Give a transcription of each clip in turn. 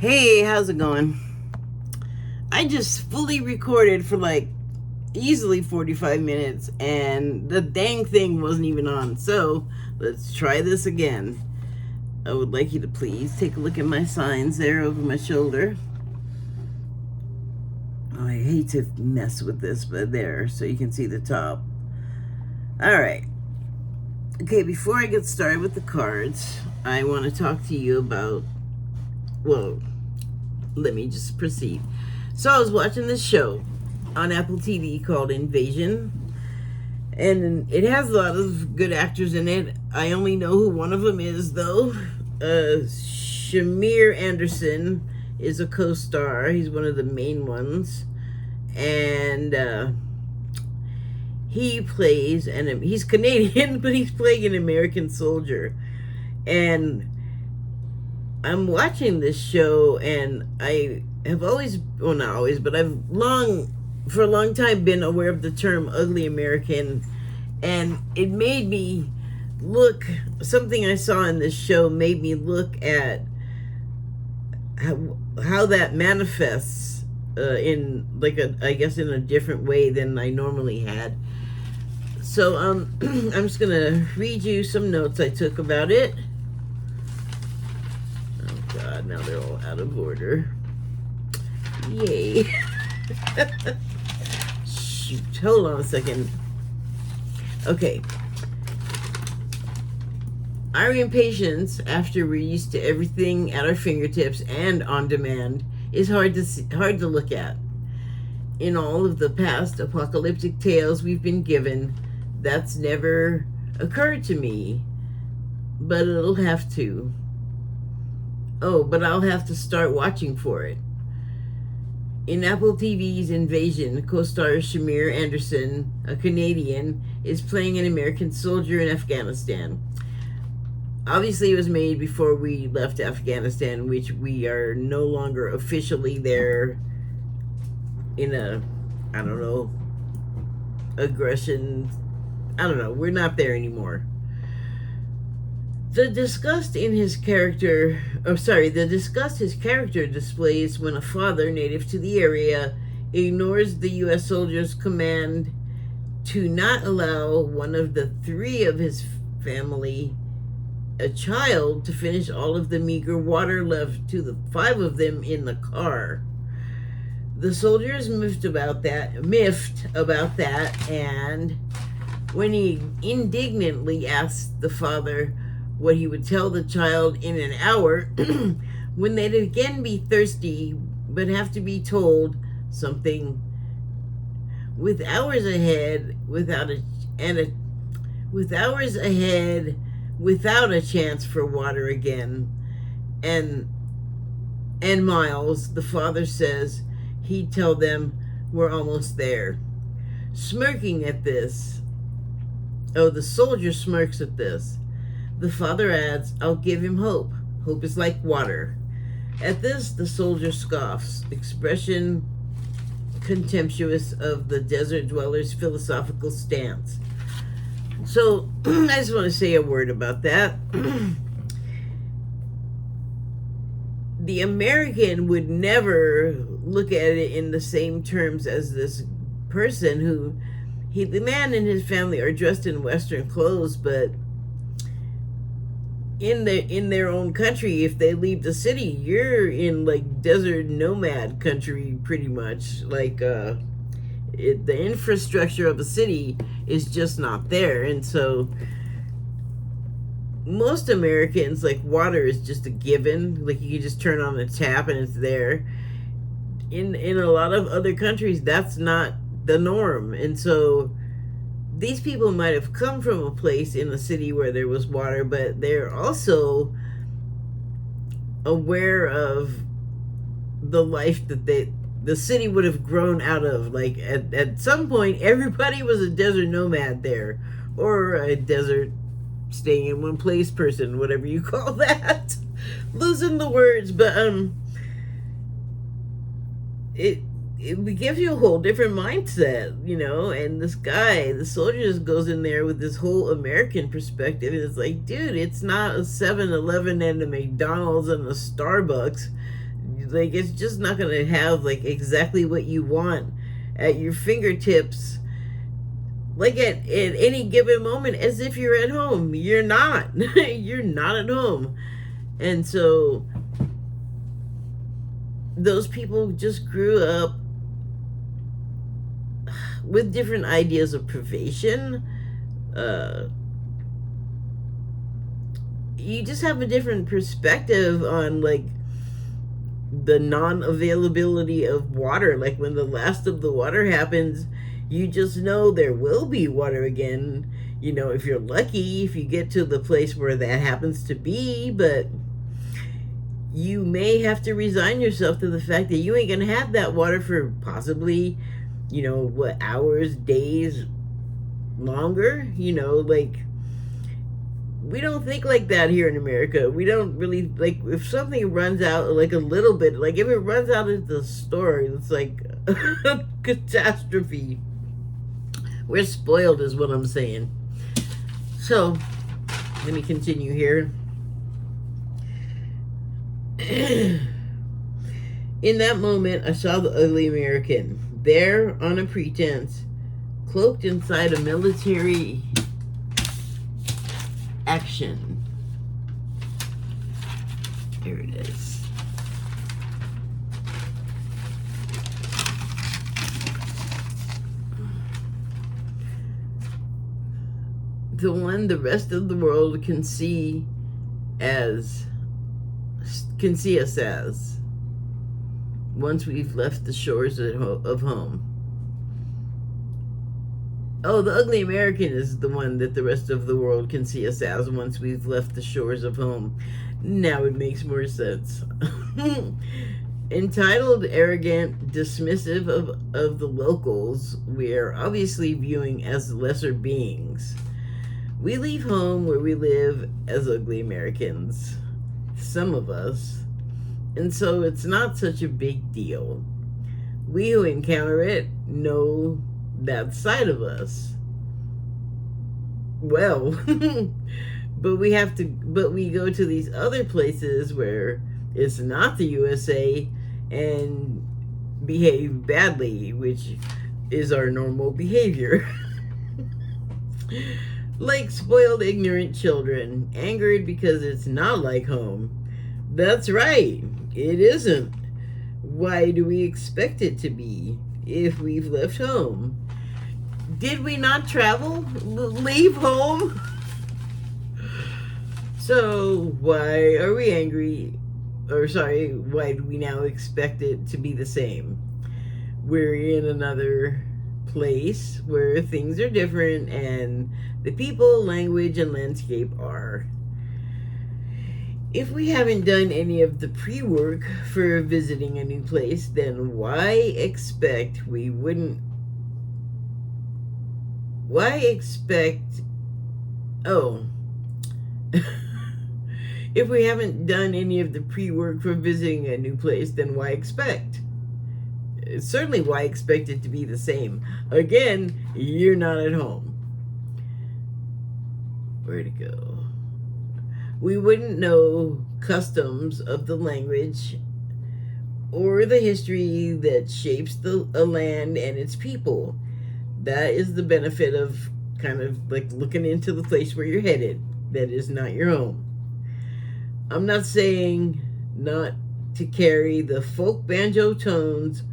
Hey, how's it going? I just fully recorded for like easily 45 minutes and the dang thing wasn't even on. So let's try this again. I would like you to please take a look at my signs there over my shoulder. Oh, I hate to mess with this, but there, so you can see the top. All right. Okay, before I get started with the cards, I want to talk to you about, well, let me just proceed. So I was watching this show on Apple TV called Invasion, and it has a lot of good actors in it. I only know who one of them is, though. Shamir Anderson is a co-star. He's one of the main ones, and he plays, and he's Canadian, but he's playing an American soldier. And I'm watching this show, and I have always, well, not always, but for a long time, been aware of the term ugly American, and it made me look, something I saw in this show made me look at how that manifests in, like, I guess in a different way than I normally had. So, I'm just gonna read you some notes I took about it. God, now they're all out of order. Yay. Shoot, hold on a second. Okay. Our impatience, after we're used to everything at our fingertips and on demand, is hard to look at. In all of the past apocalyptic tales we've been given, that's never occurred to me, but it'll have to. Oh, but I'll have to start watching for it. In Apple TV's Invasion, co-star Shamir Anderson, a Canadian, is playing an American soldier in Afghanistan. Obviously, it was made before we left Afghanistan, which we are no longer officially there in a, I don't know, aggression. I don't know. We're not there anymore. The disgust his character displays when a father native to the area ignores the U.S. soldiers' command to not allow one of the three of his family, a child, to finish all of the meager water left to the five of them in the car. The soldiers miffed about that, and when he indignantly asked the father what he would tell the child in an hour, when they'd again be thirsty but have to be told something with hours ahead without a chance for water again, and miles, the father says he'd tell them we're almost there. Smirking at this, the soldier smirks at this. The father adds, I'll give him hope. Hope is like water. At this, the soldier scoffs, expression contemptuous of the desert dweller's philosophical stance. So, I just want to say a word about that. The American would never look at it in the same terms as this person the man and his family are dressed in Western clothes, but in their own country, if they leave the city, you're in like desert nomad country, pretty much. Like the infrastructure of a city is just not there, and so most Americans, like, water is just a given. Like, you can just turn on the tap and it's there. In a lot of other countries, that's not the norm, and so these people might have come from a place in the city where there was water, but they're also aware of the life that the city would have grown out of. Like, at some point, everybody was a desert nomad there, or a desert staying in one place person, whatever you call that. Losing the words, but it gives you a whole different mindset, you know. And this guy, the soldier, just goes in there with this whole American perspective, and it's like, dude, it's not a 7-Eleven and a McDonald's and a Starbucks. like it's just not gonna have like exactly what you want at your fingertips, like at any given moment, as if you're at home. You're not. You're not at home. And so those people just grew up with different ideas of privation. You just have a different perspective on like the non-availability of water. Like when the last of the water happens, you just know there will be water again. You know, if you're lucky, if you get to the place where that happens to be, but you may have to resign yourself to the fact that you ain't gonna have that water for possibly, you know, what, hours, days, longer. You know, like, we don't think like that here in America. We don't really, like, if something runs out like a little bit, like if it runs out at the store, it's like a catastrophe. We're spoiled is what I'm saying. So let me continue here. In that moment, I saw the ugly American, there on a pretense, cloaked inside a military action. Here it is. The one the rest of the world can see us as, once we've left the shores of home. Oh, the ugly American is the one that the rest of the world can see us as once we've left the shores of home. Now it makes more sense. Entitled, arrogant, dismissive of the locals, we are obviously viewing as lesser beings. We leave home where we live as ugly Americans, some of us, and so it's not such a big deal. We who encounter it know that side of us well. but we go to these other places where it's not the USA and behave badly, which is our normal behavior. Like spoiled, ignorant children, angered because it's not like home. That's right, it isn't. Why do we expect it to be if we've left home? Did we not travel? Leave home? So why are we angry? Or sorry, why do we now expect it to be the same? We're in another place where things are different and the people, language, and landscape are. If we haven't done any of the pre-work for visiting a new place, then why expect if we haven't done any of the pre-work for visiting a new place, then why expect? Certainly why expect it to be the same? Again, you're not at home. Where'd it go? We wouldn't know customs of the language or the history that shapes a land and its people. That is the benefit of kind of like looking into the place where you're headed. That is not your home. I'm not saying not to carry the folk banjo tones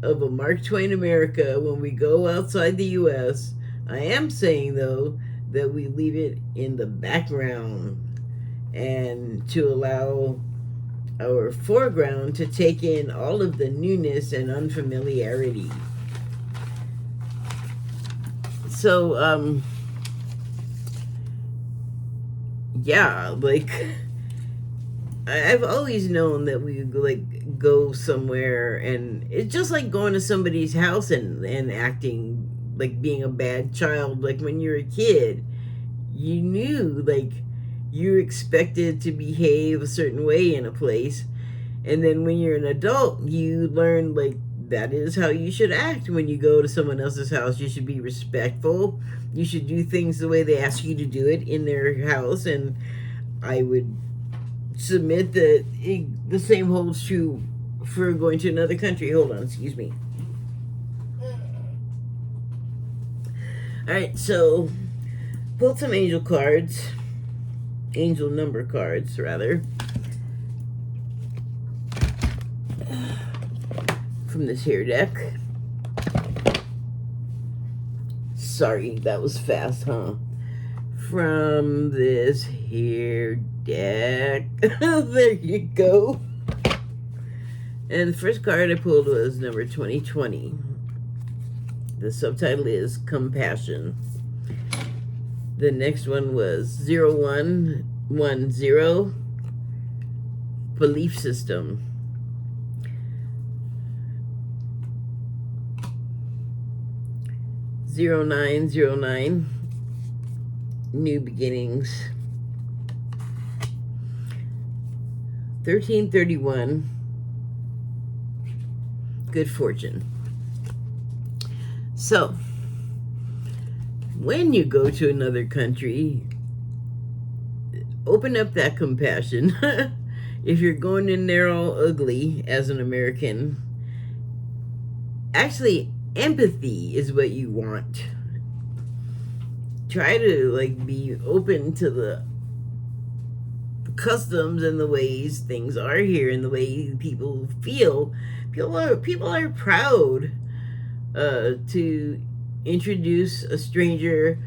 of a Mark Twain America when we go outside the U.S. I am saying, though, that we leave it in the background and to allow our foreground to take in all of the newness and unfamiliarity. So, yeah, like, I've always known that we like go somewhere and it's just like going to somebody's house and acting like being a bad child. Like when you're a kid, you knew like you expected to behave a certain way in a place, and then when you're an adult, you learn like that is how you should act when you go to someone else's house. You should be respectful. You should do things the way they ask you to do it in their house. And I would submit that the same holds true for going to another country. Hold on, excuse me. All right, so pulled some angel cards, angel number cards, rather, from this here deck. Sorry, that was fast, huh? From this here deck. There you go. And the first card I pulled was number 2020. The subtitle is Compassion. The next one was 0110, Belief System. (0909) New Beginnings. 1331, Good Fortune. So, when you go to another country, open up that compassion. If you're going in there all ugly as an American, actually, empathy is what you want. Try to be open to the customs and the ways things are here and the way people feel. People are proud to introduce a stranger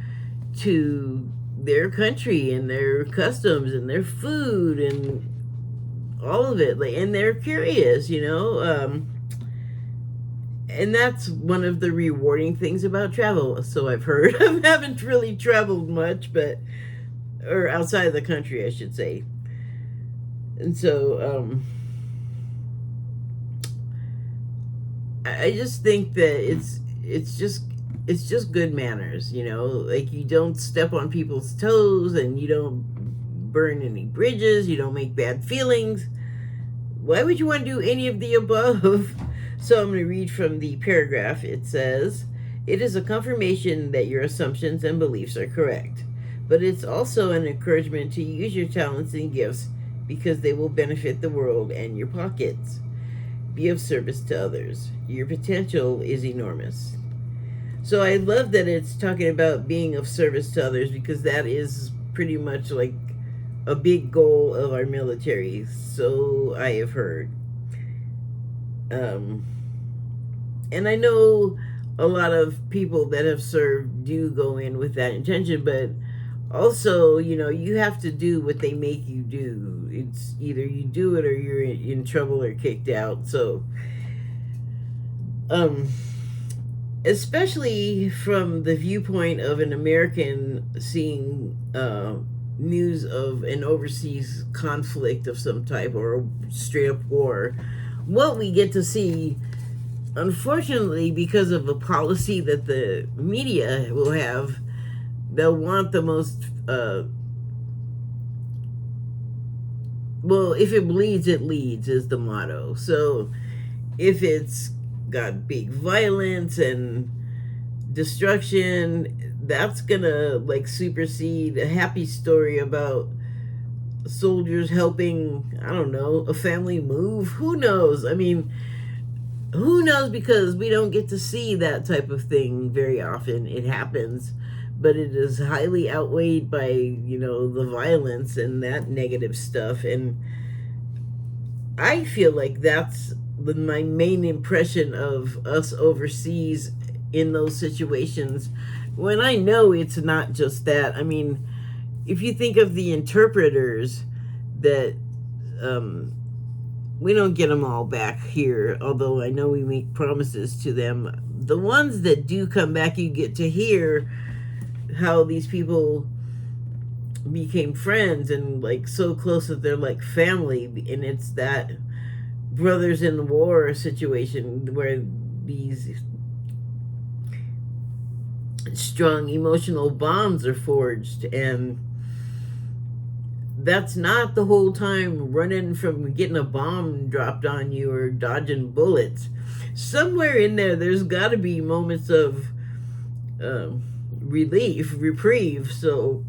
to their country and their customs and their food and all of it. And they're curious, and that's one of the rewarding things about travel. So I've heard. I haven't really traveled much, or outside of the country, I should say. And so, I just think that it's just good manners, you don't step on people's toes and you don't burn any bridges, you don't make bad feelings. Why would you want to do any of the above? So I'm going to read from the paragraph. It says, "It is a confirmation that your assumptions and beliefs are correct, but it's also an encouragement to use your talents and gifts because they will benefit the world and your pockets. Be of service to others. Your potential is enormous." So I love that it's talking about being of service to others, because that is pretty much a big goal of our military, so I have heard. And I know a lot of people that have served do go in with that intention, but also, you have to do what they make you do. It's either you do it or you're in trouble or kicked out. So, especially from the viewpoint of an American seeing news of an overseas conflict of some type or a straight up war, what we get to see, unfortunately, because of a policy that the media will have, they'll want the most, if it bleeds, it leads is the motto. So if it's got big violence and destruction, that's gonna supersede a happy story about soldiers helping, I don't know, a family move. Who knows? Who knows, because we don't get to see that type of thing very often. It happens, but it is highly outweighed by, the violence and that negative stuff. And I feel like that's my main impression of us overseas in those situations, when I know it's not just that. If you think of the interpreters that, we don't get them all back here, although I know we make promises to them. The ones that do come back, you get to hear how these people became friends and so close that they're like family. And it's that brothers in war situation where these strong emotional bonds are forged, and that's not the whole time running from getting a bomb dropped on you or dodging bullets. Somewhere in there's got to be moments of reprieve, so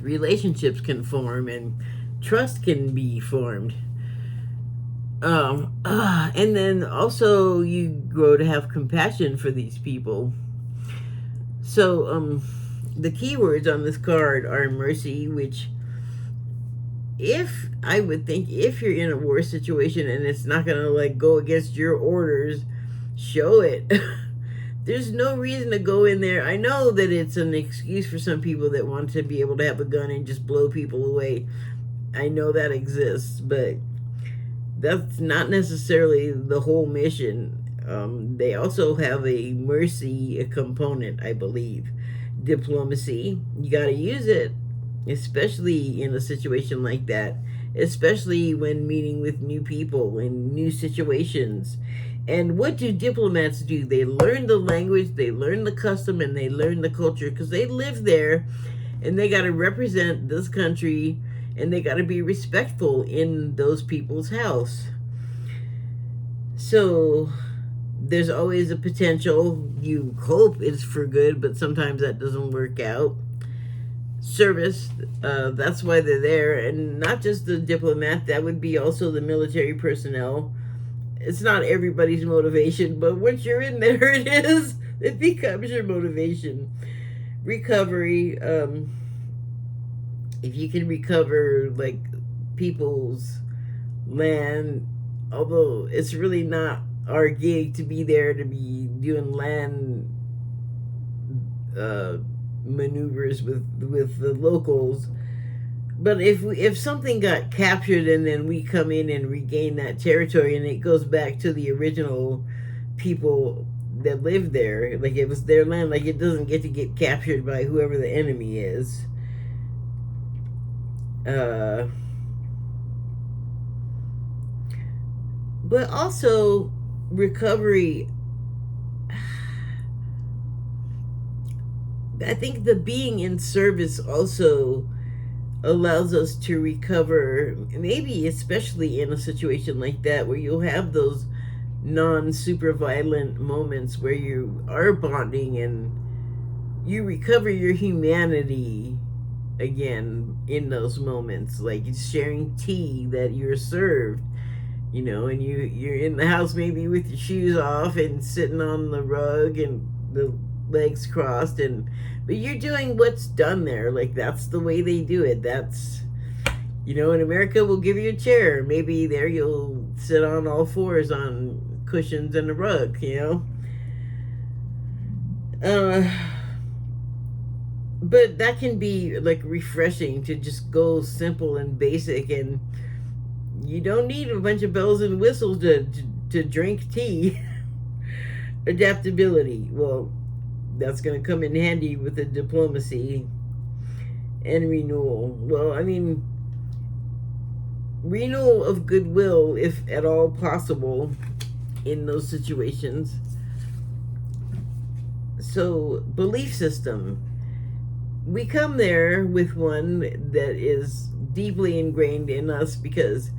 relationships can form and trust can be formed. And then also you grow to have compassion for these people. So, the keywords on this card are mercy, which, if I would think, if you're in a war situation and it's not gonna like go against your orders, show it. There's no reason to go in there. I know that it's an excuse for some people that want to be able to have a gun and just blow people away. I know that exists, but that's not necessarily the whole mission. They also have a mercy component, I believe. Diplomacy, you got to use it, especially in a situation like that, especially when meeting with new people in new situations. And what do diplomats do? They learn the language, they learn the custom, and they learn the culture because they live there and they got to represent this country and they got to be respectful in those people's house. So there's always a potential. You hope it's for good, but sometimes that doesn't work out. Service, that's why they're there. And not just the diplomat, that would be also the military personnel. It's not everybody's motivation, but once you're in there, it is. It becomes your motivation. Recovery, if you can recover like people's land, although it's really not our gig to be there to be doing land maneuvers with the locals. But if something got captured and then we come in and regain that territory and it goes back to the original people that lived there, like it was their land, like it doesn't get to get captured by whoever the enemy is. But also recovery, I think the being in service also allows us to recover, maybe especially in a situation like that where you'll have those non-super violent moments where you are bonding and you recover your humanity again in those moments, like sharing tea that you're served, you know, and you're in the house maybe with your shoes off and sitting on the rug and the legs crossed, and but you're doing what's done there. Like that's the way they do it. That's, you know, in America we'll give you a chair, maybe there you'll sit on all fours on cushions and a rug, you know. But that can be like refreshing to just go simple and basic, and you don't need a bunch of bells and whistles to drink tea. Adaptability, well, that's going to come in handy with the diplomacy. And renewal, well, I mean, renewal of goodwill if at all possible in those situations. So belief system, we come there with one that is deeply ingrained in us because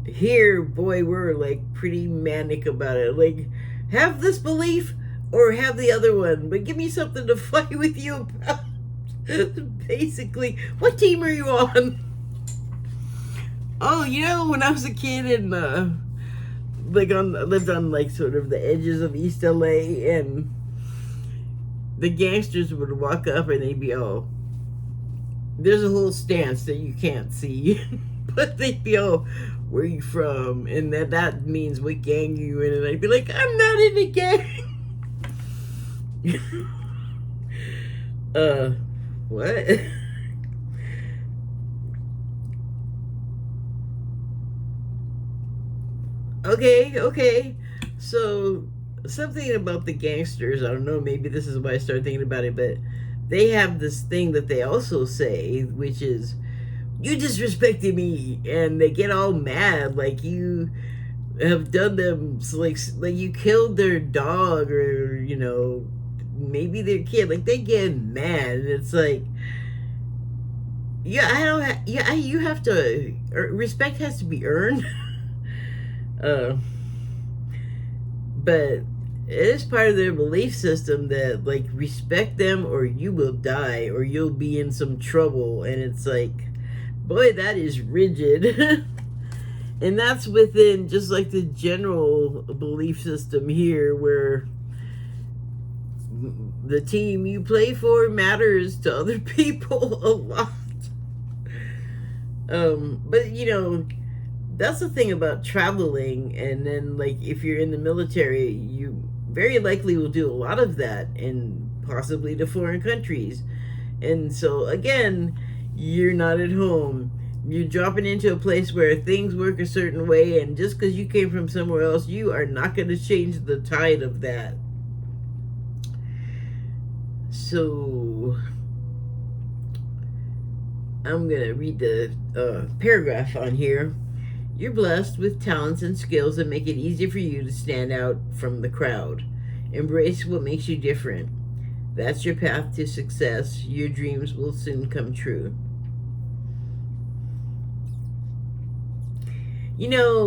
here, boy, we're like pretty manic about it. Like, have this belief or have the other one, but give me something to fight with you about. Basically, what team are you on? Oh, you know, when I was a kid and like I lived on like sort of the edges of East LA, and the gangsters would walk up and they'd be all, there's a whole stance that you can't see, but they'd be all, where are you from? And that means what gang are you in? And I'd be like, I'm not in a gang. What? Okay. So something about the gangsters, I don't know, maybe this is why I started thinking about it, but they have this thing that they also say, which is, you disrespected me, and they get all mad, like you have done them, like you killed their dog, or you know, maybe their kid, like they get mad, and it's like, yeah, I don't you have to, respect has to be earned. But it is part of their belief system that like respect them or you will die or you'll be in some trouble, and it's like, boy, that is rigid. And that's within just like the general belief system here, where the team you play for matters to other people a lot. But that's the thing about traveling. And then, like, if you're in the military, you very likely will do a lot of that, and possibly to foreign countries. And so, again, you're not at home. You're dropping into a place where things work a certain way, and just because you came from somewhere else, you are not going to change the tide of that. So, I'm going to read the paragraph on here. You're blessed with talents and skills that make it easy for you to stand out from the crowd. Embrace what makes you different. That's your path to success. Your dreams will soon come true.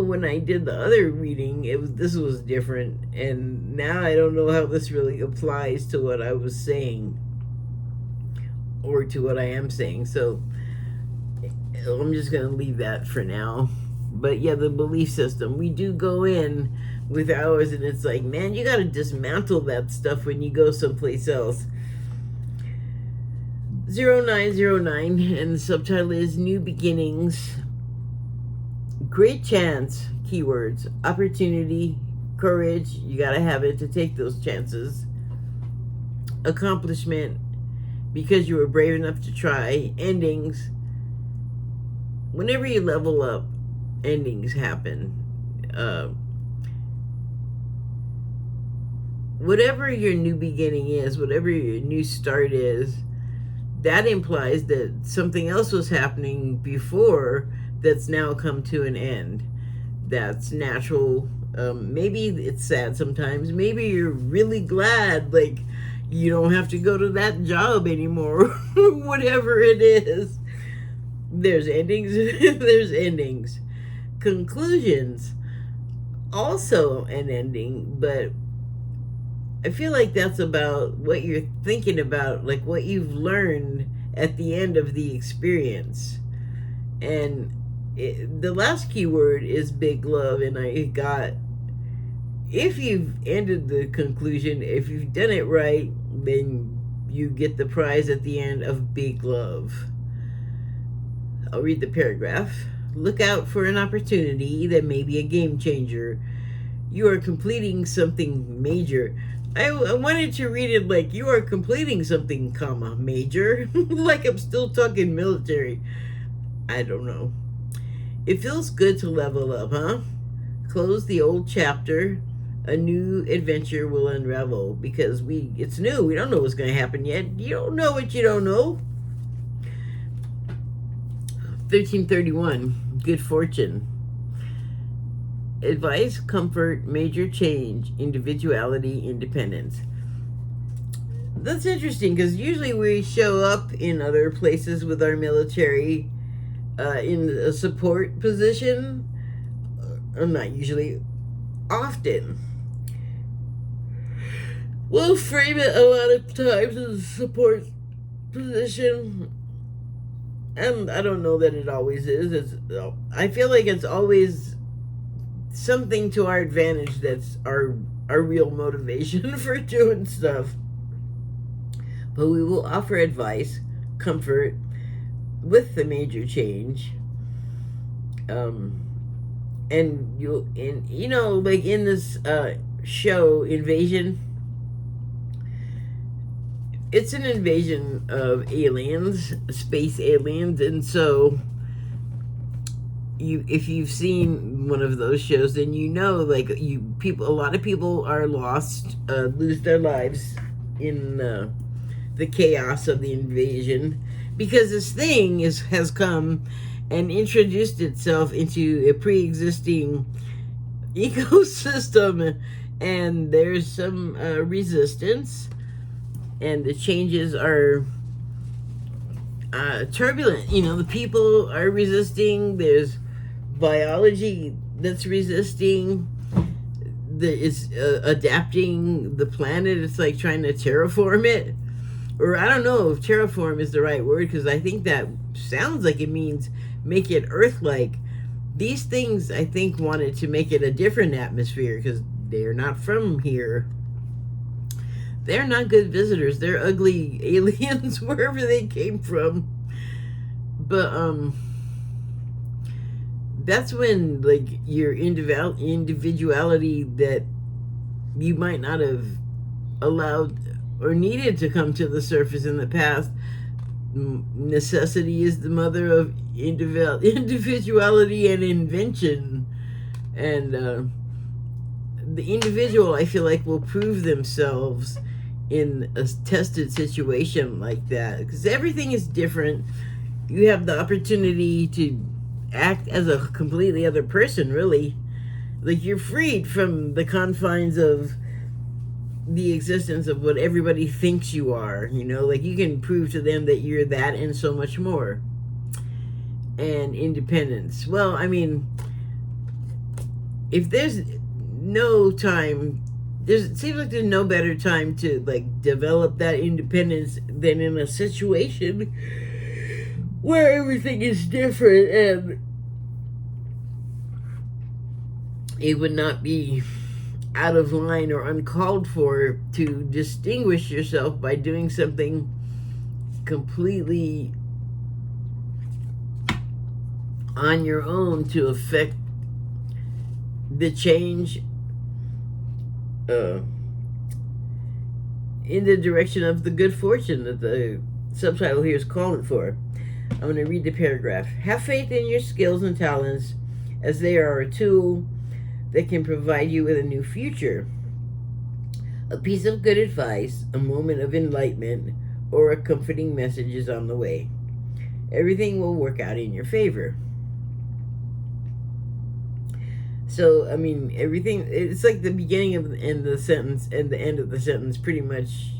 When I did the other reading, this was different, and now I don't know how this really applies to what I was saying, or to what I am saying. So I'm just going to leave that for now. But yeah, the belief system, we do go in with ours, and it's like, man, you got to dismantle that stuff when you go someplace else. 0909, and the subtitle is New Beginnings. Great chance, keywords, opportunity, courage, you got to have it to take those chances. Accomplishment, because you were brave enough to try. Endings, whenever you level up, endings happen. Whatever your new beginning is, whatever your new start is, that implies that something else was happening before that's now come to an end. That's natural. Maybe it's sad sometimes. Maybe you're really glad, like, you don't have to go to that job anymore. Whatever it is. There's endings. There's endings. Conclusions, also an ending, but I feel like that's about what you're thinking about, like what you've learned at the end of the experience. And the last keyword is big love, and I got, if you've ended the conclusion, if you've done it right, then you get the prize at the end of big love. I'll read the paragraph. Look out for an opportunity that may be a game changer. You are completing something major. I wanted to read it like you are completing something, comma, major. Like I'm still talking military. I don't know. It feels good to level up, huh? Close the old chapter. A new adventure will unravel, because it's new. We don't know what's going to happen yet. You don't know what you don't know. 1331, good fortune. Advice, comfort, major change, individuality, independence. That's interesting, because usually we show up in other places with our military in a support position. Not usually, often. We'll frame it a lot of times as a support position. And I don't know that it always is. I feel like it's always something to our advantage that's our real motivation for doing stuff. But we will offer advice, comfort, with the major change. And like in this show, Invasion, it's an invasion of aliens, space aliens, and so if you've seen one of those shows, then a lot of people are lost, lose their lives in the chaos of the invasion, because this thing has come and introduced itself into a pre-existing ecosystem, and there's some resistance. And the changes are turbulent. The people are resisting. There's biology that's resisting. It's adapting the planet. It's like trying to terraform it. Or I don't know if terraform is the right word, because I think that sounds like it means make it Earth-like. these things, I think, wanted to make it a different atmosphere because they're not from here. They're not good visitors. They're ugly aliens wherever they came from. But that's when like your individuality that you might not have allowed or needed to come to the surface in the past. Necessity is the mother of individuality and invention, and the individual, I feel like, will prove themselves in a tested situation like that because everything is different. You have the opportunity to act as a completely other person, really. Like, you're freed from the confines of the existence of what everybody thinks you are, like you can prove to them that you're that and so much more. And independence. Well, I mean, if there's no time, it seems like there's no better time to like develop that independence than in a situation where everything is different, and it would not be out of line or uncalled for to distinguish yourself by doing something completely on your own to affect the change in the direction of the good fortune that the subtitle here is calling for. I'm going to read the paragraph. Have faith in your skills and talents as they are a tool that can provide you with a new future. A piece of good advice, a moment of enlightenment, or a comforting message is on the way. Everything will work out in your favor. So, I mean, everything, it's like the beginning of and the sentence and the end of the sentence, pretty much.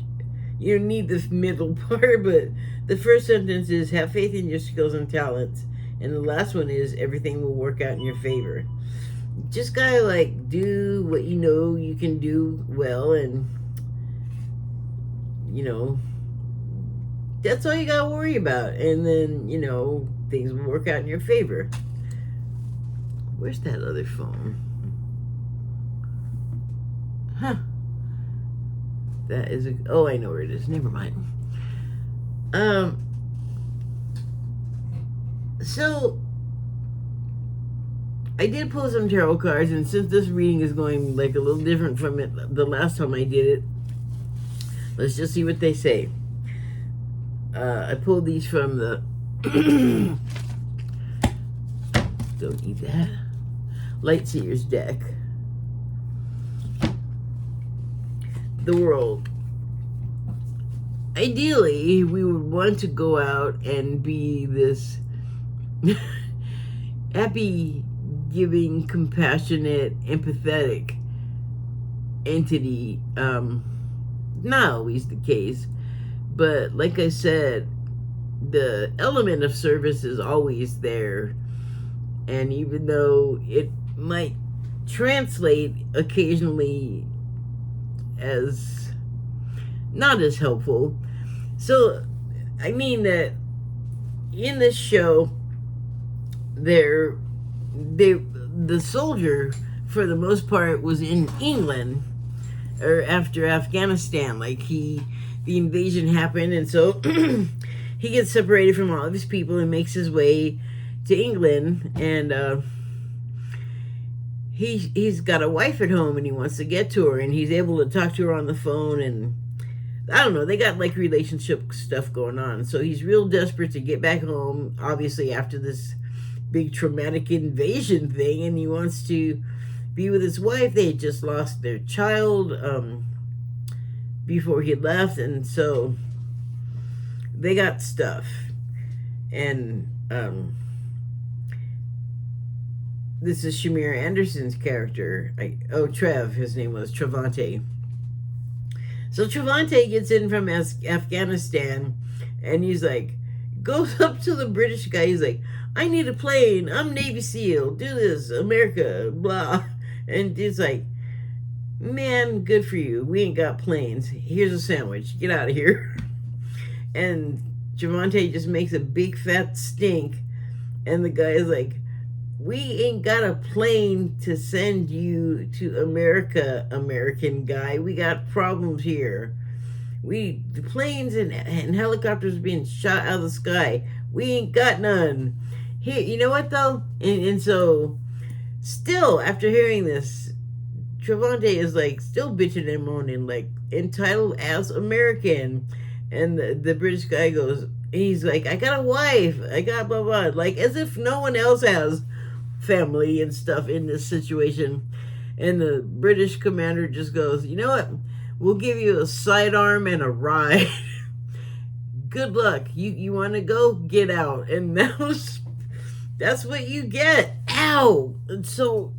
You don't need the middle part, but the first sentence is have faith in your skills and talents, and the last one is everything will work out in your favor. Just gotta like do what you know you can do well, and that's all you gotta worry about, and then things will work out in your favor. Where's that other phone? Huh. That is oh, I know where it is. Never mind. So I did pull some tarot cards, and since this reading is going like a little different from it the last time I did it, let's just see what they say. I pulled these from the don't need that Lightseer's deck. The world. Ideally, we would want to go out and be this happy, giving, compassionate, empathetic entity. Not always the case, but like I said, the element of service is always there. And even though it might translate occasionally as not as helpful, so I mean that in this show, the soldier for the most part was in England, or after Afghanistan. Like the invasion happened, and so he gets separated from all of his people and makes his way to England, and he's got a wife at home, and he wants to get to her, and he's able to talk to her on the phone, and I don't know, they got like relationship stuff going on, so he's real desperate to get back home, obviously after this big traumatic invasion thing, and he wants to be with his wife. They had just lost their child before he left, and so they got stuff, and this is Shamir Anderson's character. Trev, his name was Trevante. So Trevante gets in from Afghanistan, and he's like, goes up to the British guy. He's like, I need a plane. I'm Navy SEAL. Do this, America, blah. And he's like, man, good for you. We ain't got planes. Here's a sandwich. Get out of here. And Trevante just makes a big fat stink, and the guy is like, we ain't got a plane to send you to America, American guy. We got problems here. The planes and helicopters being shot out of the sky. We ain't got none. Here, you know what though? And so, still, after hearing this, Travante is like still bitching and moaning, like entitled as American. And the British guy goes, he's like, I got a wife, I got blah blah, like as if no one else has family and stuff in this situation. And the British commander just goes, you know what? We'll give you a sidearm and a ride. Good luck. You want to go? Get out. And that's what you get. Ow! And so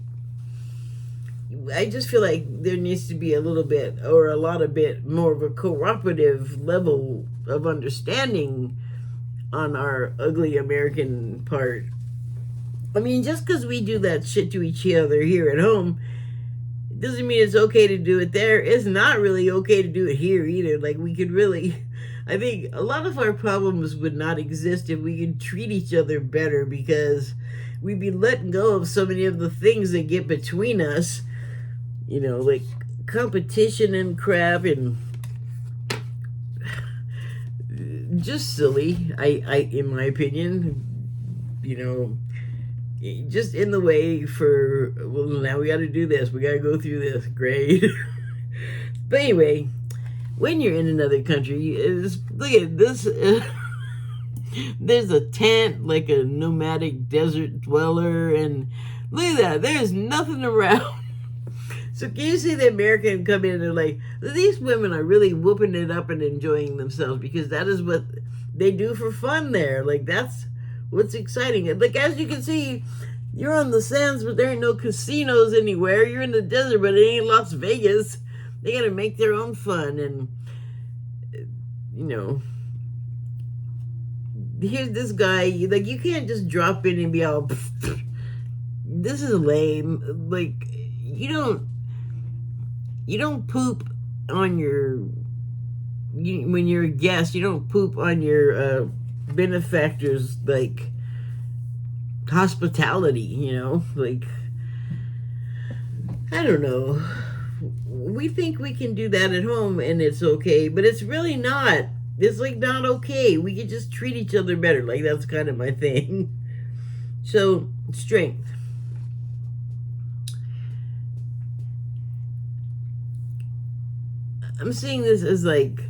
I just feel like there needs to be a little bit or a lot of bit more of a cooperative level of understanding on our ugly American part. I mean, just because we do that shit to each other here at home doesn't mean it's okay to do it there. It's not really okay to do it here either. Like, we could really, I think a lot of our problems would not exist if we could treat each other better, because we'd be letting go of so many of the things that get between us, you know, like competition and crap, and just silly, I in my opinion, you know, just in the way for, well, now we got to do this, we got to go through this, great. But anyway, when you're in another country, look at this. There's a tent, like a nomadic desert dweller, and look at that, there's nothing around. So can you see the American come in and they're like, these women are really whooping it up and enjoying themselves, because that is what they do for fun there. Like, that's what's exciting. Like, as you can see, you're on the sands, but there ain't no casinos anywhere. You're in the desert, but it ain't Las Vegas. They gotta make their own fun. And, you know, here's this guy, like, you can't just drop in and be all, this is lame. Like, you don't poop on when you're a guest, you don't poop on your benefactors, like, hospitality, you know? Like, I don't know. We think we can do that at home and it's okay, but it's really not. It's, like, not okay. We can just treat each other better. Like, that's kind of my thing. So, strength. I'm seeing this as, like,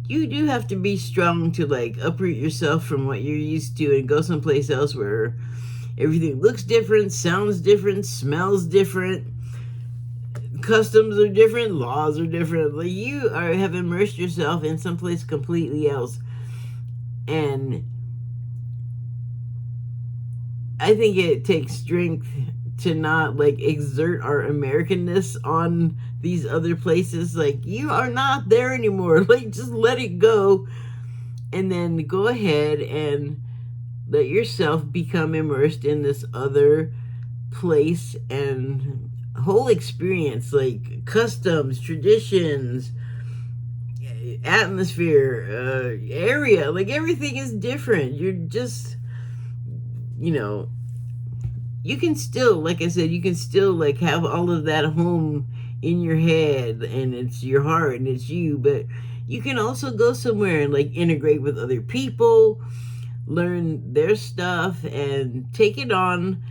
you do have to be strong to, like, uproot yourself from what you're used to and go someplace else where everything looks different, sounds different, smells different, customs are different, laws are different. Like, you have immersed yourself in someplace completely else. And I think it takes strength to not, like, exert our Americanness on these other places. Like, you are not there anymore. Like, just let it go, and then go ahead and let yourself become immersed in this other place and whole experience, like customs, traditions, atmosphere, area. Like, everything is different. You're just, you know, you can still, like I said, you can still, like, have all of that home in your head, and it's your heart, and it's you, but you can also go somewhere and, like, integrate with other people, learn their stuff, and take it on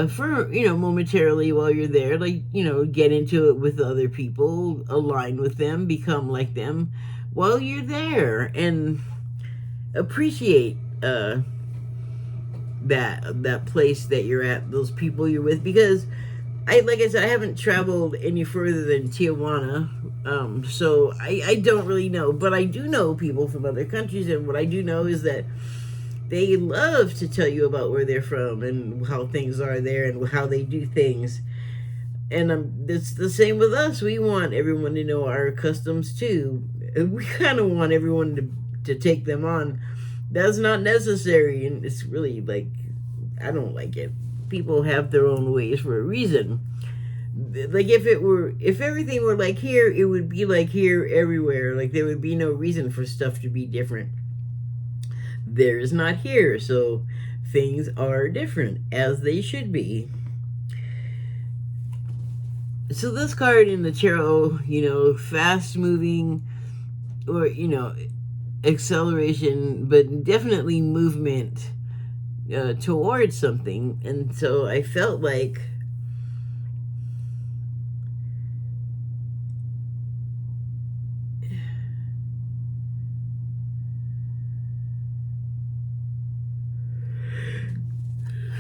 for, you know, momentarily while you're there. Like, you know, get into it with other people, align with them, become like them while you're there, and appreciate that place that you're at, those people you're with, because like I said, I haven't traveled any further than Tijuana, so I don't really know, but I do know people from other countries, and what I do know is that they love to tell you about where they're from and how things are there and how they do things. And it's the same with us. We want everyone to know our customs too. We kind of want everyone to take them on. That's not necessary, and it's really, like, I don't like it. People have their own ways for a reason. Like, if everything were like here, it would be like here everywhere. Like, there would be no reason for stuff to be different. There is not here, so things are different, as they should be. So this card in the tarot, fast moving, or, acceleration, but definitely movement towards something. And so I felt like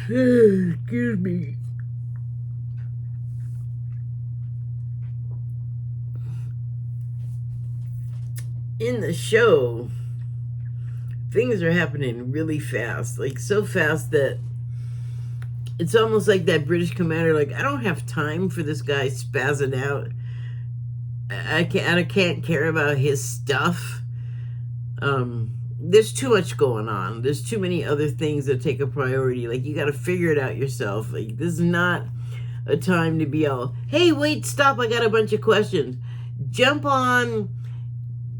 excuse me. In the show, things are happening really fast, like so fast that it's almost like that British commander, like, I don't have time for this guy spazzing out. I can't care about his stuff. There's too much going on. There's too many other things that take a priority. Like, you got to figure it out yourself. Like, this is not a time to be all, hey, wait, stop, I got a bunch of questions. Jump on,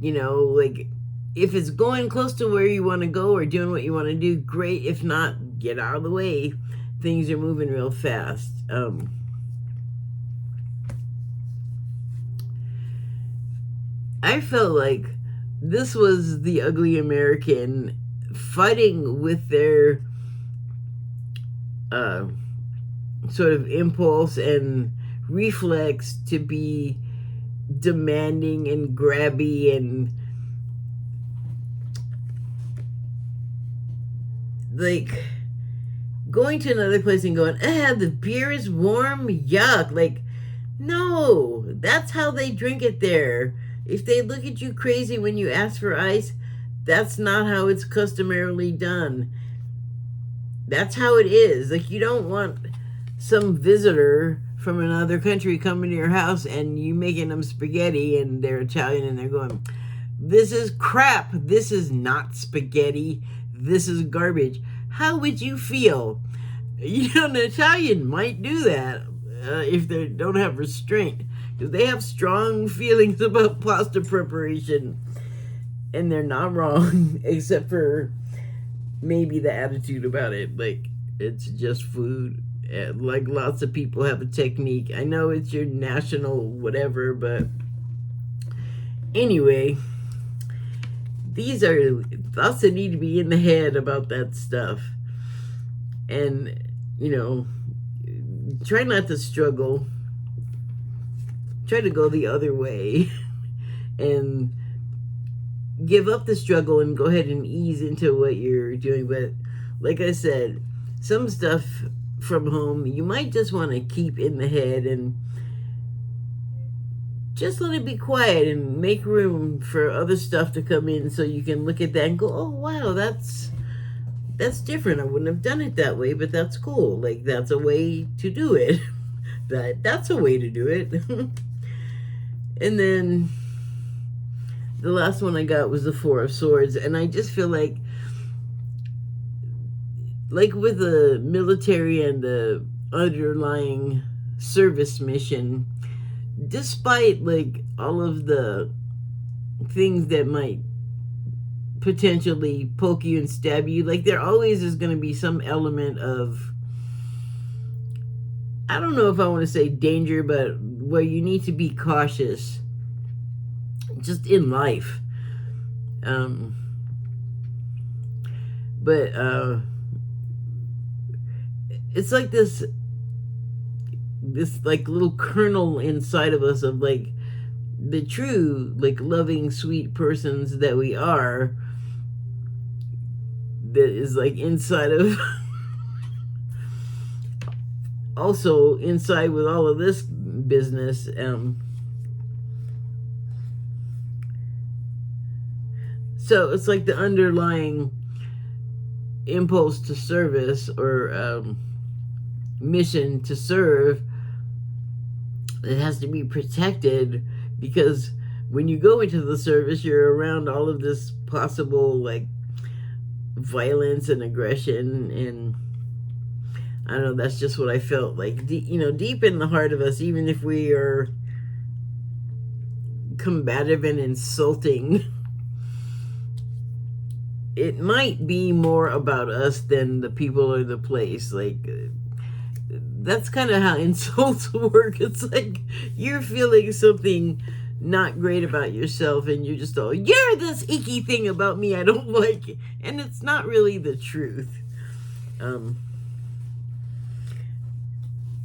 like, if it's going close to where you want to go or doing what you want to do, great. If not, get out of the way. Things are moving real fast. I felt like this was the ugly American fighting with their sort of impulse and reflex to be demanding and grabby and like going to another place and going, the beer is warm, yuck. Like, no, that's how they drink it there. If they look at you crazy when you ask for ice, that's not how it's customarily done. That's how it is. Like, you don't want some visitor from another country coming to your house and you making them spaghetti and they're Italian and they're going, this is crap. This is not spaghetti. This is garbage. How would you feel? An Italian might do that if they don't have restraint, because they have strong feelings about pasta preparation, and they're not wrong, except for maybe the attitude about it. Like, it's just food. Like, lots of people have a technique. I know it's your national whatever, but anyway, these are thoughts that need to be in the head about that stuff. And, try not to struggle. Try to go the other way and give up the struggle and go ahead and ease into what you're doing. But like I said, some stuff from home you might just want to keep in the head and just let it be quiet and make room for other stuff to come in so you can look at that and go, oh, wow, that's different. I wouldn't have done it that way, but that's cool. Like, that's a way to do it. That's a way to do it. And then the last one I got was the Four of Swords. And I just feel like with the military and the underlying service mission, despite like all of the things that might potentially poke you and stab you, like, there always is going to be some element of, I don't know if I want to say danger, but where you need to be cautious just in life. But it's like this like little kernel inside of us of like the true, like, loving, sweet persons that we are, that is like inside of also inside with all of this business. So it's like the underlying impulse to service or mission to serve that has to be protected, because when you go into the service, you're around all of this possible like violence and aggression, and I don't know, that's just what I felt like. Deep in the heart of us, even if we are combative and insulting, it might be more about us than the people or the place. Like, that's kind of how insults work. It's like you're feeling something not great about yourself, and you're just all, you're this icky thing about me I don't like. And it's not really the truth.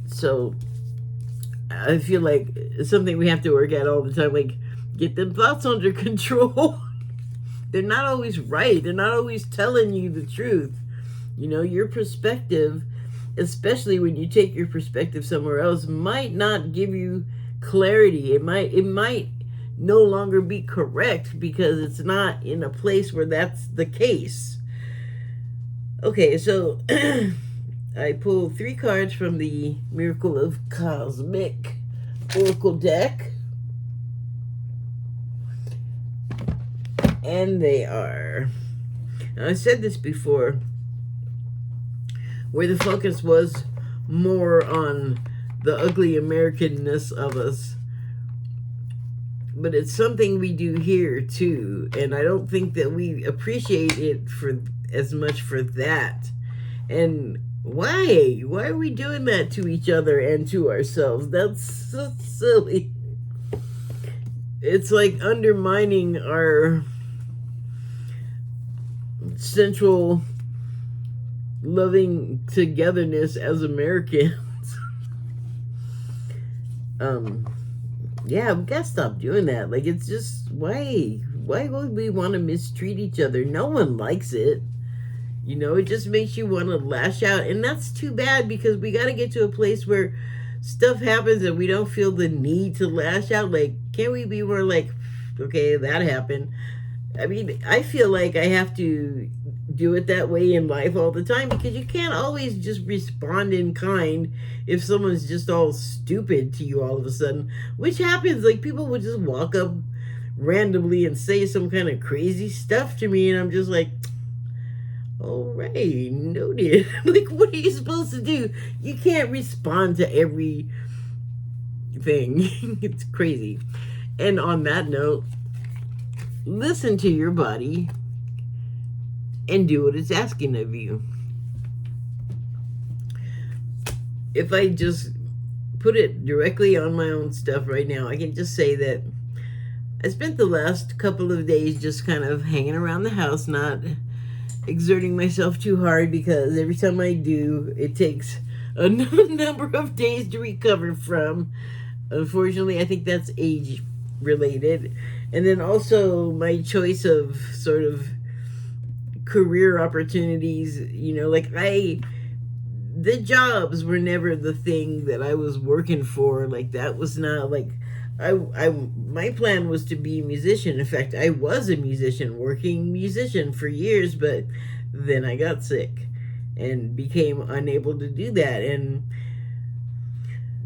So I feel like it's something we have to work at all the time. Like, get them thoughts under control. They're not always right. They're not always telling you the truth. You know, your perspective, especially when you take your perspective somewhere else, might not give you clarity. It might no longer be correct because it's not in a place where that's the case. Okay, so I pulled 3 cards from the Miracle of Cosmic Oracle deck. And they are, now I said this before, where the focus was more on the ugly Americanness of us. But it's something we do here too, and I don't think that we appreciate it for as much for that. And why? Why are we doing that to each other and to ourselves? That's so silly. It's like undermining our central loving togetherness as Americans. Yeah, we gotta stop doing that. Like, it's just, why would we want to mistreat each other? No one likes it. You know, it just makes you want to lash out, and that's too bad, because we got to get to a place where stuff happens and we don't feel the need to lash out. Like, can't we be more like, okay, that happened? I mean, I feel like I have to do it that way in life all the time, because you can't always just respond in kind if someone's just all stupid to you all of a sudden, which happens. Like, people would just walk up randomly and say some kind of crazy stuff to me, and I'm just like, all right, noted. Like, what are you supposed to do? You can't respond to every thing. It's crazy. And on that note, listen to your body and do what it's asking of you. If I just put it directly on my own stuff right now, I can just say that I spent the last couple of days just kind of hanging around the house, not exerting myself too hard, because every time I do, it takes a number of days to recover from. Unfortunately, I think that's age related. And then also my choice of sort of career opportunities, you know, like the jobs were never the thing that I was working for. Like, that was not like, my plan was to be a musician. In fact, I was a musician, working musician for years, but then I got sick and became unable to do that. And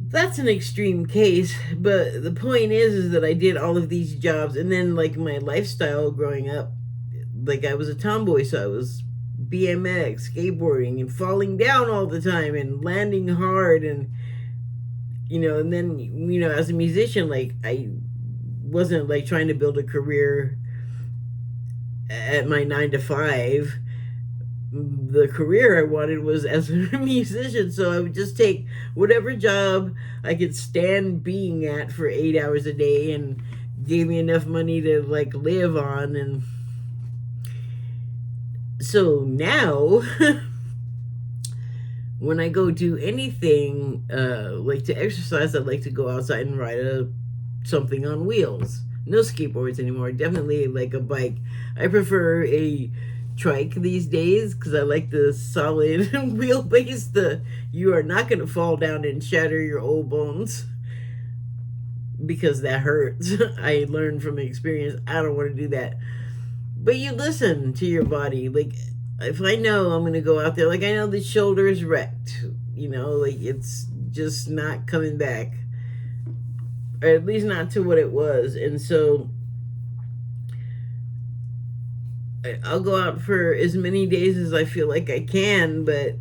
that's an extreme case, but the point is that I did all of these jobs, and then, like, my lifestyle growing up, like, I was a tomboy, so I was BMX, skateboarding, and falling down all the time and landing hard, and, you know, and then, you know, as a musician, like, I wasn't, like, trying to build a career at my 9 to 5. The career I wanted was as a musician, so I would just take whatever job I could stand being at for 8 hours a day and gave me enough money to, like, live on. And so now when I go do anything, like to exercise, I like to go outside and ride something on wheels. No skateboards anymore, definitely like a bike. I prefer a trike these days because I like the solid wheelbase. You are not going to fall down and shatter your old bones, because that hurts. I learned from experience, I don't want to do that. But you listen to your body. Like, if I know I'm going to go out there, like, I know the shoulder is wrecked, you know, like, it's just not coming back, or at least not to what it was. And so I'll go out for as many days as I feel like I can, but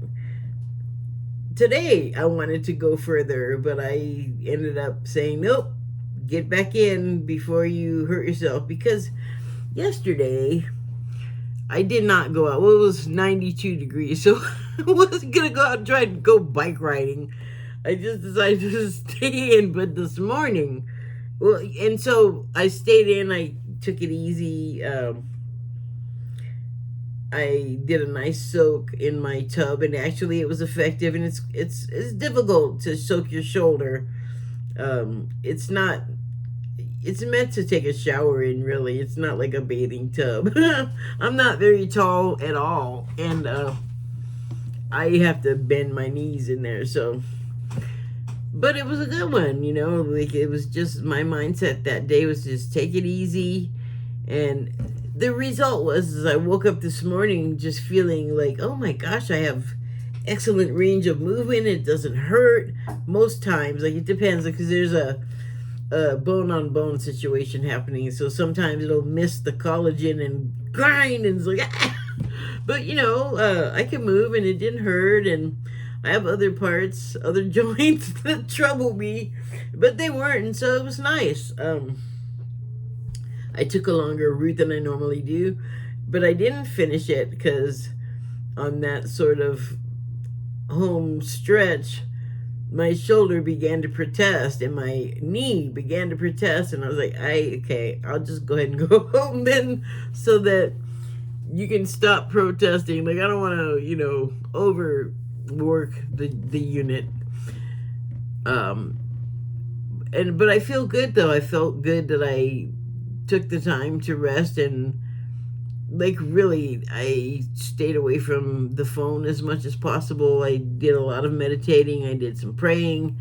today I wanted to go further, but I ended up saying, nope, get back in before you hurt yourself. Because yesterday I did not go out. Well, it was 92 degrees, so I wasn't going to go out and try to go bike riding. I just decided to stay in. But this morning, well, and so I stayed in. I took it easy. I did a nice soak in my tub, and actually it was effective. And it's difficult to soak your shoulder. It's not. It's meant to take a shower in, really. It's not like a bathing tub. I'm not very tall at all, and I have to bend my knees in there. So, but it was a good one, you know. Like, it was just my mindset that day was just take it easy, and the result was is I woke up this morning just feeling like, oh my gosh, I have excellent range of movement. It doesn't hurt most times. Like, it depends, because there's a bone on bone situation happening. So sometimes it'll miss the collagen and grind, and it's like, ah! But you know, I can move and it didn't hurt. And I have other parts, other joints that trouble me, but they weren't. And so it was nice. I took a longer route than I normally do, but I didn't finish it because on that sort of home stretch, my shoulder began to protest and my knee began to protest, and I was like, okay, I'll just go ahead and go home then, so that you can stop protesting. Like, I don't want to, you know, overwork the unit. But I feel good though. I felt good that I took the time to rest, and like, really, I stayed away from the phone as much as possible. I did a lot of meditating. I did some praying.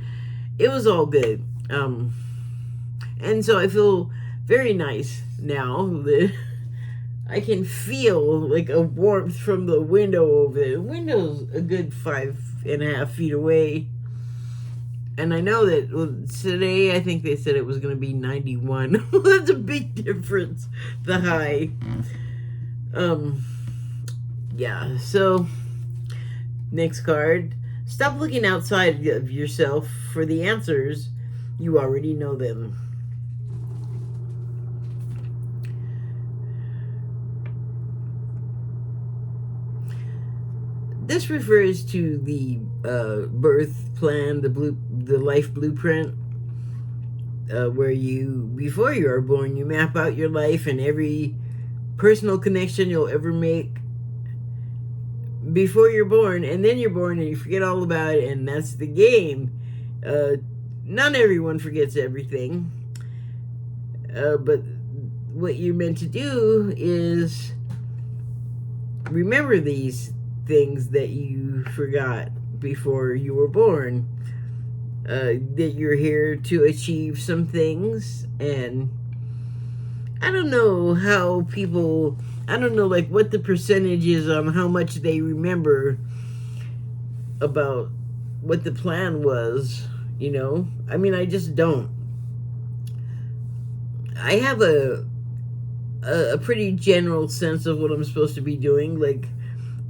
It was all good. And so I feel very nice now that I can feel like a warmth from the window over there. The window's a good 5.5 feet away. And I know that, well, today I think they said it was going to be 91. That's a big difference, the high. Yeah, so next card. Stop looking outside of yourself for the answers. You already know them. This refers to the birth plan, the life blueprint, where you, before you are born, you map out your life and every personal connection you'll ever make before you're born, and then you're born and you forget all about it, and that's the game. Not everyone forgets everything, but what you're meant to do is remember these things that you forgot before you were born, that you're here to achieve some things. And I don't know how people, I don't know like what the percentage is on how much they remember about what the plan was, you know. I mean, I just don't. I have a pretty general sense of what I'm supposed to be doing, like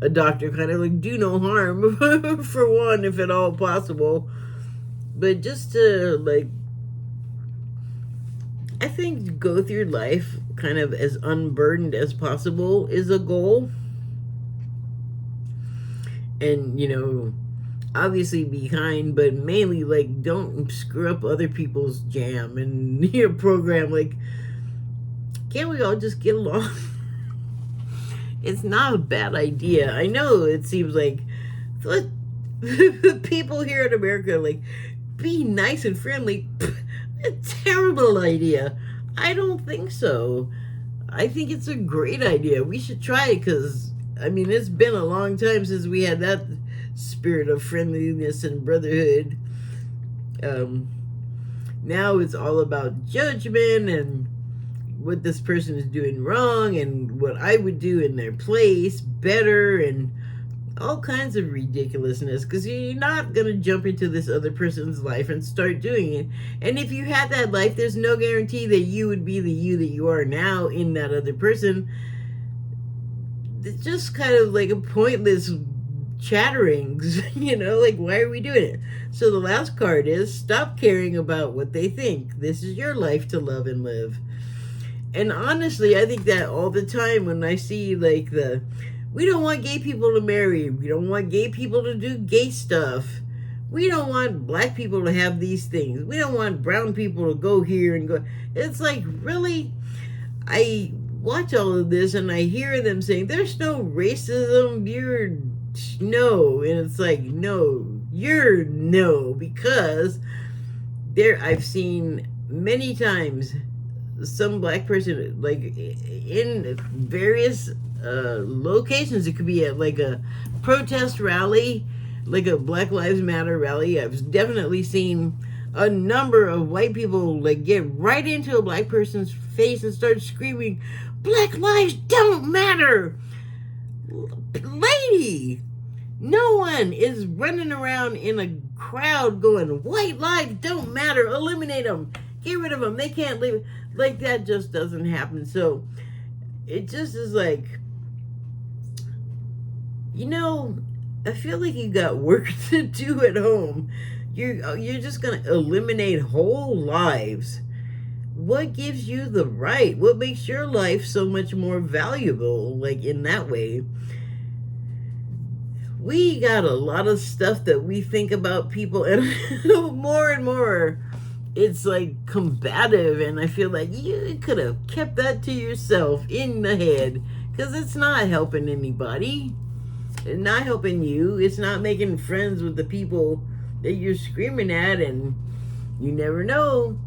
a doctor, kind of like do no harm for one, if at all possible. But just to, like, I think go through life kind of as unburdened as possible is a goal. And, you know, obviously be kind, but mainly, like, don't screw up other people's jam and your program. Like, can't we all just get along? It's not a bad idea. I know it seems like people here in America, like, be nice and friendly. A terrible idea. I don't think so. I think it's a great idea. We should try it, because, I mean, it's been a long time since we had that spirit of friendliness and brotherhood. Now it's all about judgment and what this person is doing wrong and what I would do in their place better, and all kinds of ridiculousness, because you're not going to jump into this other person's life and start doing it. And if you had that life, there's no guarantee that you would be the you that you are now in that other person. It's just kind of like a pointless chatterings, you know, like, why are we doing it? So the last card is stop caring about what they think. This is your life to love and live. And honestly, I think that all the time when I see like we don't want gay people to marry, we don't want gay people to do gay stuff, we don't want black people to have these things, we don't want brown people to go here and go. It's like, really? I watch all of this and I hear them saying there's no racism, you're no, and it's like, no, you're no, because I've seen many times some black person, like in various locations. It could be at like a protest rally, like a Black Lives Matter rally. I've definitely seen a number of white people like get right into a black person's face and start screaming, "Black lives don't matter!" Lady, no one is running around in a crowd going, "White lives don't matter, eliminate them, get rid of them, they can't live." Like, that just doesn't happen. So it just is like, I feel like you got work to do at home. You're just gonna eliminate whole lives. What gives you the right? What makes your life so much more valuable, like, in that way? We got a lot of stuff that we think about people, and more and more it's like combative, and I feel like you could have kept that to yourself in the head, because it's not helping anybody. It's not helping you. It's not making friends with the people that you're screaming at, and you never know.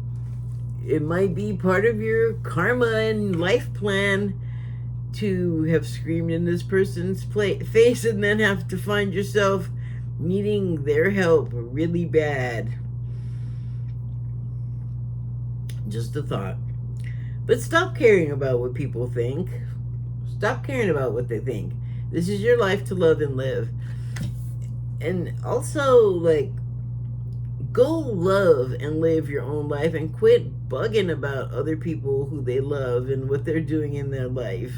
It might be part of your karma and life plan to have screamed in this person's face and then have to find yourself needing their help really bad. Just a thought. But stop caring about what people think. Stop caring about what they think. This is your life to love and live. And also, like, go love and live your own life, and quit bugging about other people who they love and what they're doing in their life.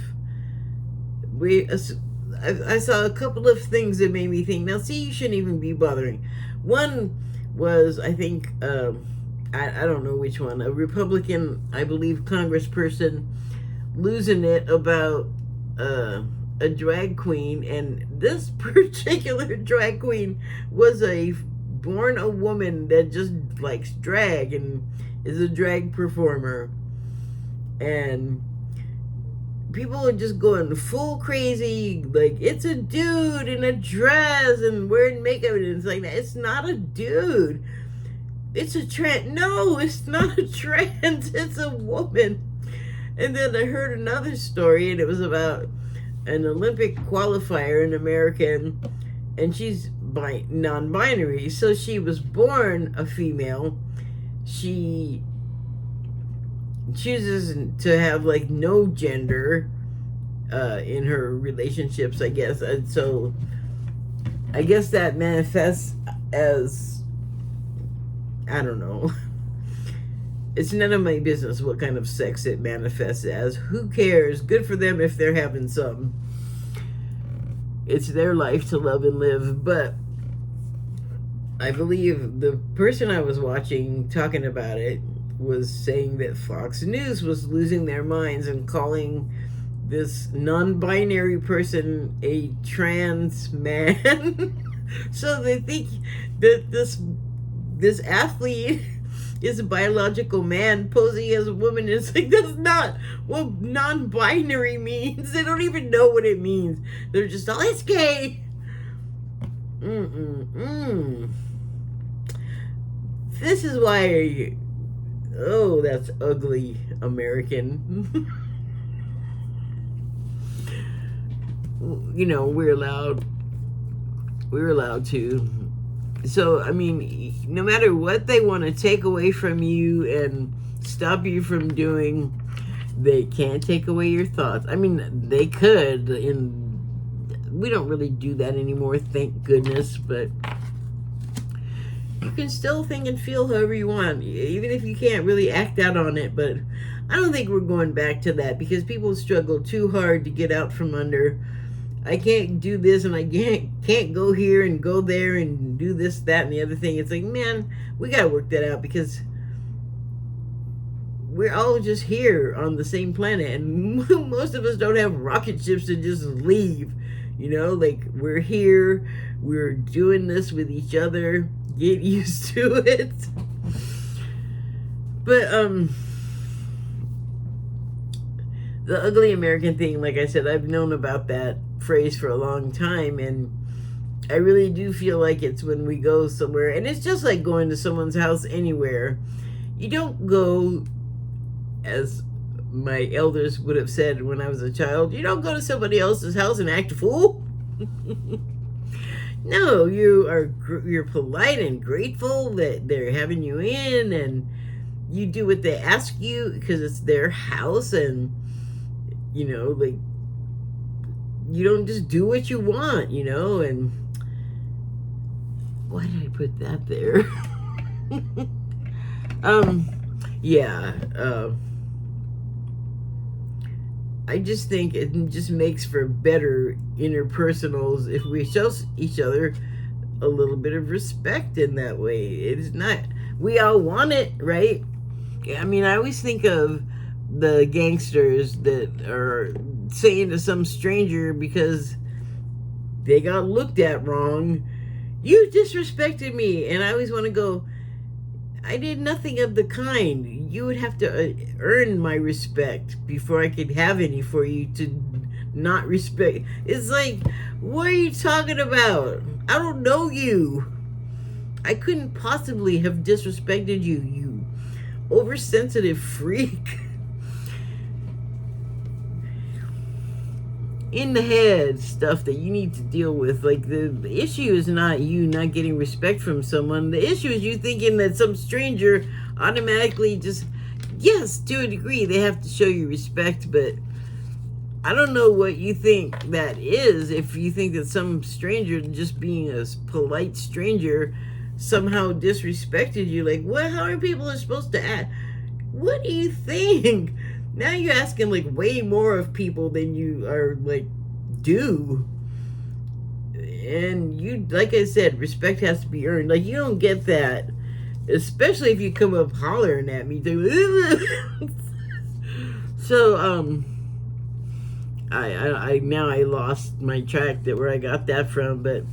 I saw a couple of things that made me think, now see, you shouldn't even be bothering. One was, I think, I don't know which one, a Republican, I believe, congressperson losing it about a drag queen, and this particular drag queen was born a woman that just likes drag and is a drag performer, and people are just going full crazy, like, it's a dude in a dress and wearing makeup, and it's like, it's not a dude. It's a trans. No, it's not a trans. It's a woman. And then I heard another story, and it was about an Olympic qualifier, an American, and she's non-binary. So she was born a female. She chooses to have, like, no gender in her relationships, I guess. And so I guess that manifests as, I don't know. It's none of my business what kind of sex it manifests as. Who cares? Good for them if they're having some. It's their life to love and live. But I believe the person I was watching talking about it was saying that Fox News was losing their minds and calling this non-binary person a trans man. So they think that this athlete is a biological man posing as a woman. It's like, that's not what non-binary means. They don't even know what it means. They're just all, it's gay. This is why, oh, that's ugly, American. We're allowed to. So, I mean, no matter what they want to take away from you and stop you from doing, they can't take away your thoughts. I mean, they could, and we don't really do that anymore, thank goodness, but you can still think and feel however you want, even if you can't really act out on it. But I don't think we're going back to that, because people struggle too hard to get out from under, I can't do this and I can't go here and go there and do this, that, and the other thing. It's like, man, we got to work that out, because we're all just here on the same planet, and most of us don't have rocket ships to just leave. You know, like, we're here, we're doing this with each other. Get used to it. But the ugly American thing, like I said, I've known about that phrase for a long time, and I really do feel like it's when we go somewhere, and it's just like going to someone's house anywhere. You don't go, as my elders would have said when I was a child, you don't go to somebody else's house and act a fool. No, you're polite and grateful that they're having you in, and you do what they ask you because it's their house, and you know, like, you don't just do what you want, you know. And why did I put that there? Yeah, I just think it just makes for better interpersonals if we show each other a little bit of respect in that way. It's not, we all want it, right? I mean, I always think of the gangsters that are saying to some stranger because they got looked at wrong, "You disrespected me." And I always want to go, I did nothing of the kind. You would have to earn my respect before I could have any for you to not respect. It's like, what are you talking about? I don't know you. I couldn't possibly have disrespected you, you oversensitive freak. In the head stuff that you need to deal with. Like, the issue is not you not getting respect from someone. The issue is you thinking that some stranger automatically just, yes, to a degree they have to show you respect, but I don't know what you think that is. If you think that some stranger just being a polite stranger somehow disrespected you, like, what? How are people supposed to act? What do you think? Now you're asking, like, way more of people than you are, like, do. And you, like I said, respect has to be earned. Like, you don't get that, especially if you come up hollering at me. So, I now I lost my track that where I got that from, but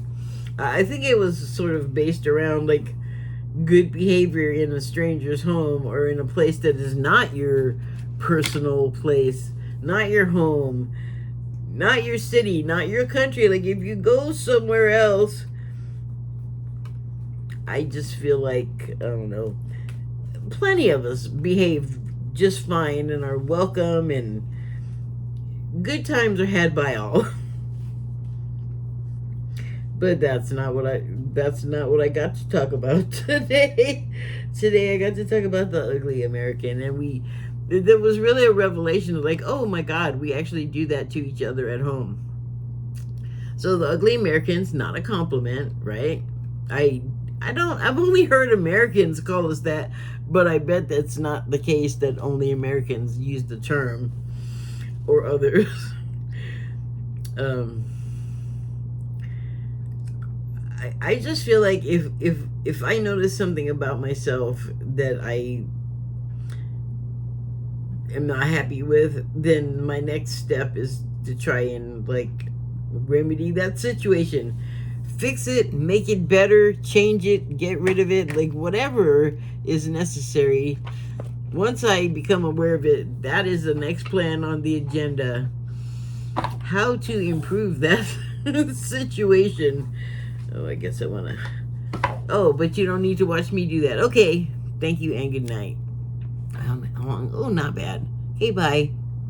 I think it was sort of based around, like, good behavior in a stranger's home or in a place that is not your personal place, not your home, not your city, not your country. Like, if you go somewhere else, I just feel like, I don't know, plenty of us behave just fine and are welcome, and good times are had by all. But that's not what I got to talk about today. Today I got to talk about the ugly American, and there was really a revelation of, like, oh my God, we actually do that to each other at home. So the ugly American's not a compliment, right? I've only heard Americans call us that, but I bet that's not the case, that only Americans use the term, or others. I just feel like if I notice something about myself that I am not happy with, then my next step is to try and, like, remedy that situation, fix it, make it better, change it, get rid of it, like, whatever is necessary. Once I become aware of it, that is the next plan on the agenda. How to improve that situation. Oh, I guess I want to. Oh, but you don't need to watch me do that. Okay. Thank you and good night. Oh, not bad. Okay, bye.